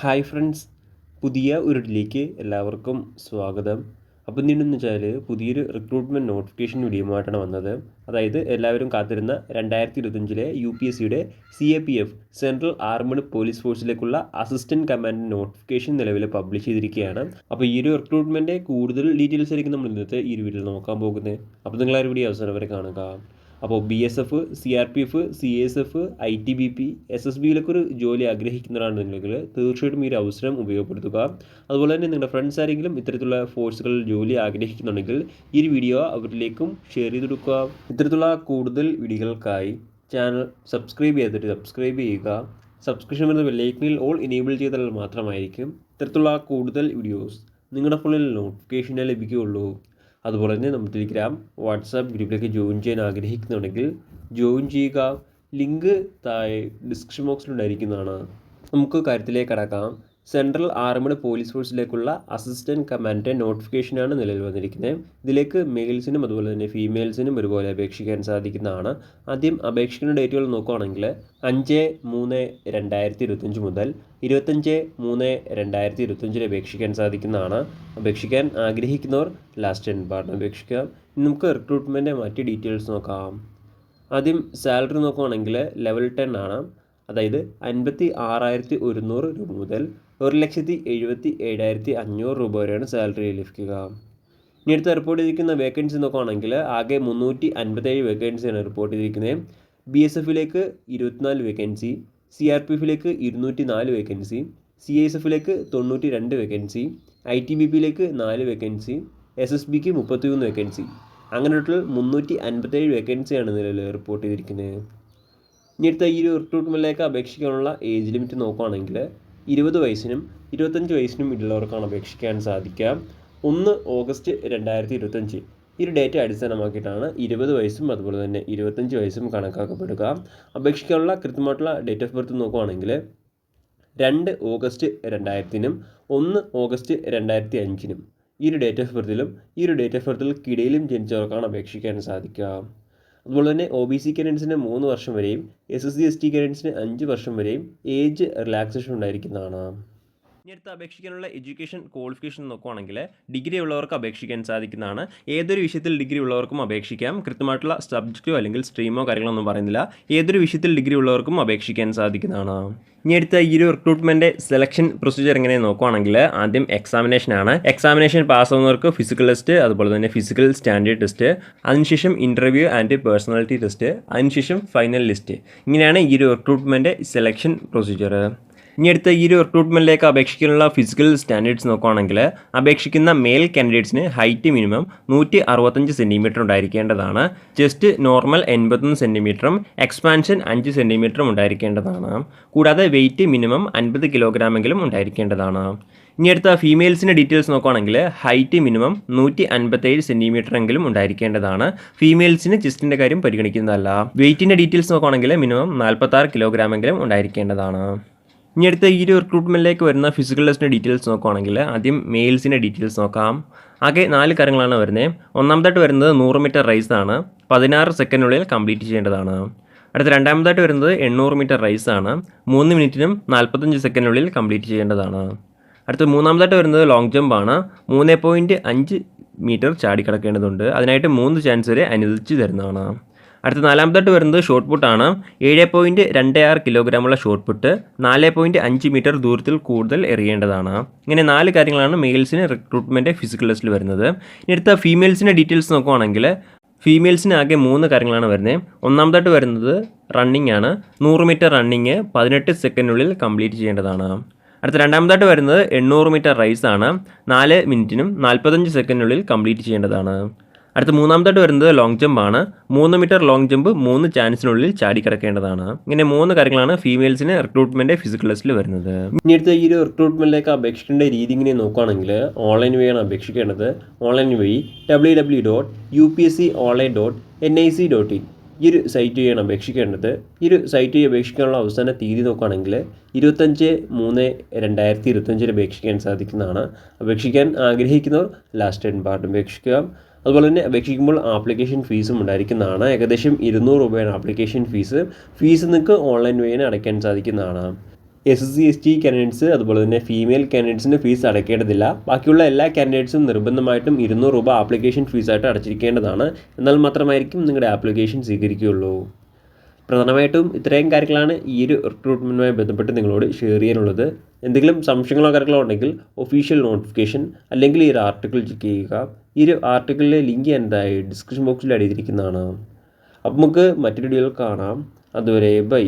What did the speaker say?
Hi friends, പുതിയ ഒരിതിലേക്ക് എല്ലാവർക്കും സ്വാഗതം. അപ്പോൾ ഇന്നെന്ന് വെച്ചാൽ പുതിയൊരു റിക്രൂട്ട്മെൻറ്റ് നോട്ടിഫിക്കേഷൻ വീഡിയോയുമായിട്ടാണ് വന്നത്. അതായത് എല്ലാവരും കാത്തിരുന്ന 2025 UPSCയുടെ CAPF സെൻട്രൽ ആർമഡ് പോലീസ് ഫോഴ്സിലേക്കുള്ള അസിസ്റ്റൻറ്റ് കമാൻഡ് നോട്ടിഫിക്കേഷൻ നിലവിൽ പബ്ലിഷ് ചെയ്തിരിക്കുകയാണ്. അപ്പോൾ ഈ ഒരു റിക്രൂട്ട്മെൻറ്റ് കൂടുതൽ ഡീറ്റെയിൽസ് ആയിരിക്കും നമ്മൾ ഇന്നത്തെ ഈ ഒരു വീഡിയോയിൽ നോക്കാൻ പോകുന്നത്. അപ്പോൾ നിങ്ങൾ ആ ഒരു വീഡിയോ അവസാനം വരെ കാണുക. അപ്പോൾ BSF, CRPF, CSF, ITBP, SSBയിലൊക്കെ ഒരു ജോലി ആഗ്രഹിക്കുന്നവരാണെന്നുണ്ടെങ്കിൽ തീർച്ചയായിട്ടും ഈ ഒരു അവസരം ഉപയോഗപ്പെടുത്തുക. അതുപോലെ തന്നെ നിങ്ങളുടെ ഫ്രണ്ട്സ് ആരെങ്കിലും ഇത്തരത്തിലുള്ള ഫോഴ്സുകളിൽ ജോലി ആഗ്രഹിക്കുന്നുണ്ടെങ്കിൽ ഈ ഒരു വീഡിയോ അവരിലേക്കും ഷെയർ ചെയ്ത് കൊടുക്കുക. ഇത്തരത്തിലുള്ള കൂടുതൽ വീഡിയോകൾക്കായി ചാനൽ സബ്സ്ക്രൈബ് ചെയ്യുക. സബ്സ്ക്രിപ്ഷൻ വരുന്ന ബെല്ലൈക്കണിൽ ഓൾ ഇനേബിൾ ചെയ്താൽ മാത്രമായിരിക്കും ഇത്തരത്തിലുള്ള കൂടുതൽ വീഡിയോസ് നിങ്ങളുടെ ഫോണിൽ നോട്ടിഫിക്കേഷനെ ലഭിക്കുകയുള്ളൂ. അതുപോലെ തന്നെ നമ്മുടെ ടെലിഗ്രാം, വാട്സാപ്പ് ഗ്രൂപ്പിലേക്ക് ജോയിൻ ചെയ്യാൻ ആഗ്രഹിക്കുന്നുണ്ടെങ്കിൽ ജോയിൻ ചെയ്യുക. ലിങ്ക് താഴെ ഡിസ്ക്രിപ്ഷൻ ബോക്സിലുണ്ടായിരിക്കുന്നതാണ്. നമുക്ക് കാര്യത്തിലേക്ക് കടക്കാം. സെൻട്രൽ ആർമഡ് പോലീസ് ഫോഴ്സിലേക്കുള്ള അസിസ്റ്റൻറ്റ് കമാൻഡ് നോട്ടിഫിക്കേഷനാണ് നിലവിൽ വന്നിരിക്കുന്നത്. ഇതിലേക്ക് മെയിൽസിനും അതുപോലെ തന്നെ ഫീമെയിൽസിനും ഒരുപോലെ അപേക്ഷിക്കാൻ സാധിക്കുന്നതാണ്. ആദ്യം അപേക്ഷിക്കുന്ന ഡേറ്റുകൾ നോക്കുകയാണെങ്കിൽ 5/3/2025 മുതൽ 25/3/2025 അപേക്ഷിക്കാൻ സാധിക്കുന്നതാണ്. അപേക്ഷിക്കാൻ ആഗ്രഹിക്കുന്നവർ ലാസ്റ്റ് പാർട്ടിന് അപേക്ഷിക്കാം. നമുക്ക് റിക്രൂട്ട്മെൻറ്റ് മറ്റ് ഡീറ്റെയിൽസ് നോക്കാം. ആദ്യം സാലറി നോക്കുകയാണെങ്കിൽ ലെവൽ 10 ആണ്. അതായത് 56,100 രൂപ മുതൽ 1,77,500 രൂപ വരെയാണ് സാലറി ലഭിക്കുക. ഇനി അടുത്ത് റിപ്പോർട്ട് ചെയ്തിരിക്കുന്ന വേക്കൻസി നോക്കുകയാണെങ്കിൽ ആകെ 357 വേക്കൻസിയാണ് റിപ്പോർട്ട് ചെയ്തിരിക്കുന്നത്. BSFിലേക്ക് 24 വേക്കൻസി, CRPFിലേക്ക് 204 വേക്കൻസി, CISFിലേക്ക് 92 വേക്കൻസി, ITBPയിലേക്ക് 4 വേക്കൻസി, SSBക്ക് 33 വേക്കൻസി. അങ്ങനെ ടോട്ടൽ 357 വേക്കൻസിയാണ് നിലവിൽ റിപ്പോർട്ട് ചെയ്തിരിക്കുന്നത്. ഇനി അടുത്ത ഈ ഒരു റിക്രൂട്ട്മെൻറ്റിലേക്ക് അപേക്ഷിക്കാനുള്ള ഏജ് ലിമിറ്റ് നോക്കുകയാണെങ്കിൽ 20 വയസ്സിനും 25 വയസ്സിനും ഇടയിലുള്ളവർക്കാണ് അപേക്ഷിക്കാൻ സാധിക്കുക. 1 ഓഗസ്റ്റ് 2025 ഈ ഒരു ഡേറ്റ് അടിസ്ഥാനമാക്കിയിട്ടാണ് 20 വയസ്സും അതുപോലെ തന്നെ 25 വയസ്സും കണക്കാക്കപ്പെടുക. അപേക്ഷിക്കാനുള്ള കൃത്യമായിട്ടുള്ള ഡേറ്റ് ഓഫ് ബർത്ത് നോക്കുകയാണെങ്കിൽ 2 ഓഗസ്റ്റ് 2000-നും 1 ഓഗസ്റ്റ് 2005-നും ഈ ഒരു ഡേറ്റ് ഓഫ് ബർത്തിലും ഈ ഒരു ഡേറ്റ് ഓഫ് ബർത്തിൽക്കിടയിലും ജനിച്ചവർക്കാണ് അപേക്ഷിക്കാൻ സാധിക്കുക. അതുപോലെ തന്നെ OBC കാൻഡിഡേറ്റ്സിന് 3 വർഷം വരെയും SSC ST കാൻഡിഡേറ്റ്സിന് 5 വർഷം വരെയും ഏജ് റിലാക്സേഷൻ ഉണ്ടായിരിക്കുന്നതാണ്. ഇനി അടുത്ത് അപേക്ഷിക്കാനുള്ള എഡ്യൂക്കേഷൻ ക്വാളിഫിക്കേഷൻ നോക്കുകയാണെങ്കിൽ ഡിഗ്രി ഉള്ളവർക്ക് അപേക്ഷിക്കാൻ സാധിക്കുന്നതാണ്. ഏതൊരു വിഷയത്തിൽ ഡിഗ്രി ഉള്ളവർക്കും അപേക്ഷിക്കാം. കൃത്യമായിട്ടുള്ള സബ്ജക്റ്റോ അല്ലെങ്കിൽ സ്ട്രീമോ കാര്യങ്ങളൊന്നും പറയുന്നില്ല. ഏതൊരു വിഷയത്തിൽ ഡിഗ്രി ഉള്ളവർക്കും അപേക്ഷിക്കാൻ സാധിക്കുന്നതാണ്. ഇനി അടുത്ത ഈ ഒരു റിക്രൂട്ട്മെൻറ്റ് സെലക്ഷൻ പ്രൊസീജിയർ എങ്ങനെ നോക്കുകയാണെങ്കിൽ ആദ്യം എക്സാമിനേഷനാണ്. എക്സാമിനേഷൻ പാസ്സാവുന്നവർക്ക് ഫിസിക്കൽ ടെസ്റ്റ്, അതുപോലെ തന്നെ ഫിസിക്കൽ സ്റ്റാൻഡേർഡ് ടെസ്റ്റ്, അതിനുശേഷം ഇൻ്റർവ്യൂ ആൻഡ് പേഴ്സണാലിറ്റി ടെസ്റ്റ്, അതിനുശേഷം ഫൈനൽ ലിസ്റ്റ്. ഇങ്ങനെയാണ് ഈ ഒരു റിക്രൂട്ട്മെൻറ്റ് സെലക്ഷൻ പ്രൊസീജിയർ. ഇനി അടുത്ത ഈ ഒരു റിക്രൂട്ട്മെൻറ്റിലേക്ക് അപേക്ഷിക്കാനുള്ള ഫിസിക്കൽ സ്റ്റാൻഡേർഡ്സ് നോക്കുകയാണെങ്കിൽ അപേക്ഷിക്കുന്ന മെയിൽ കാൻഡിഡേറ്റ്സിന് ഹൈറ്റ് മിനിമം 165 സെൻറ്റിമീറ്റർ ഉണ്ടായിരിക്കേണ്ടതാണ്. ചെസ്റ്റ് നോർമൽ 81 സെൻറ്റിമീറ്ററും എക്സ്പാൻഷൻ 5 സെൻറ്റിമീറ്ററും ഉണ്ടായിരിക്കേണ്ടതാണ്. കൂടാതെ വെയിറ്റ് മിനിമം 50 കിലോഗ്രാമെങ്കിലും ഉണ്ടായിരിക്കേണ്ടതാണ്. ഇനി അടുത്ത ഫീമെയിൽസിൻ്റെ ഡീറ്റെയിൽസ് നോക്കുകയാണെങ്കിൽ ഹൈറ്റ് മിനിമം 157 സെൻറ്റിമീറ്റർ എങ്കിലും ഉണ്ടായിരിക്കേണ്ടതാണ്. ഫീമെയിൽസിന് ചെസ്റ്റിൻ്റെ കാര്യം പരിഗണിക്കുന്നതല്ല. വെയിറ്റിൻ്റെ ഡീറ്റെയിൽസ് നോക്കുകയാണെങ്കിൽ മിനിമം 46 കിലോഗ്രാമെങ്കിലും ഉണ്ടായിരിക്കേണ്ടതാണ്. ഇനി അടുത്ത ഈ ഒരു റിക്രൂട്ട്മെൻറ്റിലേക്ക് വരുന്ന ഫിസിക്കൽ ടെസ്റ്റിൻ്റെ ഡീറ്റെയിൽസ് നോക്കുകയാണെങ്കിൽ ആദ്യം മെയിൽസിൻ്റെ ഡീറ്റെയിൽസ് നോക്കാം. ആകെ 4 കാര്യങ്ങളാണ് വരുന്നത്. ഒന്നാമതായിട്ട് വരുന്നത് 100 മീറ്റർ റേസ് ആണ്. 16 സെക്കൻഡിനുള്ളിൽ കംപ്ലീറ്റ് ചെയ്യേണ്ടതാണ്. അടുത്ത രണ്ടാമതായിട്ട് വരുന്നത് 800 മീറ്റർ റേസ് ആണ്. 3 മിനിറ്റിനും 45 സെക്കൻഡിനുള്ളിൽ കംപ്ലീറ്റ് ചെയ്യേണ്ടതാണ്. അടുത്ത മൂന്നാമതായിട്ട് വരുന്നത് ലോങ് ജമ്പ് ആണ്. 3.5 മീറ്റർ ചാടിക്കടക്കേണ്ടതുണ്ട്. അതിനായിട്ട് 3 ചാൻസ് വരെ അനുവദിച്ച് തരുന്നതാണ്. അടുത്ത നാലാമതായിട്ട് വരുന്നത് ഷോർട്ട് പുട്ടാണ്. 7.26 കിലോഗ്രാമുള്ള ഷോർട്ട് പുട്ട് 4.5 മീറ്റർ ദൂരത്തിൽ കൂടുതൽ എറിയേണ്ടതാണ്. ഇങ്ങനെ 4 കാര്യങ്ങളാണ് മെയിൽസിന് റിക്രൂട്ട്മെൻറ്റ് ഫിസിക്കൽ ടെസ്റ്റിൽ വരുന്നത്. ഇനി അടുത്ത ഫീമെയിൽസിൻ്റെ ഡീറ്റെയിൽസ് നോക്കുകയാണെങ്കിൽ ഫീമെയിൽസിന് ആകെ 3 കാര്യങ്ങളാണ് വരുന്നത്. ഒന്നാമതായിട്ട് വരുന്നത് റണ്ണിങ് ആണ്. 100 മീറ്റർ റണ്ണിങ് 18 സെക്കൻഡിനുള്ളിൽ കംപ്ലീറ്റ് ചെയ്യേണ്ടതാണ്. അടുത്ത രണ്ടാമതായിട്ട് വരുന്നത് 800 മീറ്റർ റേസ് ആണ്. 4 മിനിറ്റിനും 45 സെക്കൻഡിനുള്ളിൽ കംപ്ലീറ്റ് ചെയ്യേണ്ടതാണ്. അടുത്ത മൂന്നാമതായിട്ട് വരുന്നത് ലോങ് ജമ്പ് ആണ്. 3 മീറ്റർ ലോങ് ജമ്പ് 3 ചാൻസിനുള്ളിൽ ചാടിക്കിടക്കേണ്ടതാണ്. ഇങ്ങനെ 3 കാര്യങ്ങളാണ് ഫീമെയിൽസിന് റിക്രൂട്ട്മെൻറ്റ് ഫിസിക്കൽ ടെസ്റ്റിൽ വരുന്നത്. ഇനി അടുത്ത ഈ ഒരു റിക്രൂട്ട്മെൻറ്റിലേക്ക് അപേക്ഷിക്കേണ്ട രീതി ഇങ്ങനെ നോക്കുകയാണെങ്കിൽ ഓൺലൈൻ വഴിയാണ് അപേക്ഷിക്കേണ്ടത്. ഓൺലൈൻ വഴി www.upsconline.nic.in ഈ ഒരു സൈറ്റ് വഴിയാണ് അപേക്ഷിക്കേണ്ടത്. ഈ ഒരു സൈറ്റ് വഴി അപേക്ഷിക്കാനുള്ള അവസാന തീയതി നോക്കുകയാണെങ്കിൽ 25/3/2025 അപേക്ഷിക്കാൻ സാധിക്കുന്നതാണ്. അപേക്ഷിക്കാൻ ആഗ്രഹിക്കുന്നവർ ലാസ്റ്റ് പാർട്ട് അപേക്ഷിക്കുക. അതുപോലെ തന്നെ അപേക്ഷിക്കുമ്പോൾ ആപ്ലിക്കേഷൻ ഫീസും ഉണ്ടായിരിക്കുന്നതാണ്. ഏകദേശം 200 രൂപയാണ് ആപ്ലിക്കേഷൻ ഫീസ്. ഫീസ് നിങ്ങൾക്ക് ഓൺലൈൻ വഴി അടയ്ക്കാൻ സാധിക്കുന്നതാണ്. SC/ST കാൻഡിഡേറ്റ്സ് അതുപോലെ തന്നെ ഫീമെയിൽ കാൻഡിഡേറ്റ്സിന് ഫീസ് അടയ്ക്കേണ്ടതില്ല. ബാക്കിയുള്ള എല്ലാ കാൻഡിഡേറ്റ്സും നിർബന്ധമായിട്ടും 200 രൂപ ആപ്ലിക്കേഷൻ ഫീസായിട്ട് അടച്ചിരിക്കേണ്ടതാണ്. എന്നാൽ മാത്രമായിരിക്കും നിങ്ങളുടെ ആപ്ലിക്കേഷൻ സ്വീകരിക്കുകയുള്ളൂ. പ്രധാനമായിട്ടും ഇത്രയും കാര്യങ്ങളാണ് ഈ ഒരു റിക്രൂട്ട്മെൻറ്റുമായി ബന്ധപ്പെട്ട് നിങ്ങളോട് ഷെയർ ചെയ്യാനുള്ളത്. എന്തെങ്കിലും സംശയങ്ങളോ കാര്യങ്ങളോ ഉണ്ടെങ്കിൽ ഒഫീഷ്യൽ നോട്ടിഫിക്കേഷൻ അല്ലെങ്കിൽ ഈ ഒരു ആർട്ടിക്കിൾ ചെക്ക് ചെയ്യുക. ഈ ഒരു ആർട്ടിക്കിളിലെ ലിങ്ക് എന്തായി ഡിസ്ക്രിപ്ഷൻ ബോക്സിൽ അടിയിരിക്കുന്നതാണ്. അപ്പോൾ നമുക്ക് മറ്റൊരു വീഡിയോയിൽ കാണാം. അതുവരെ ബൈ.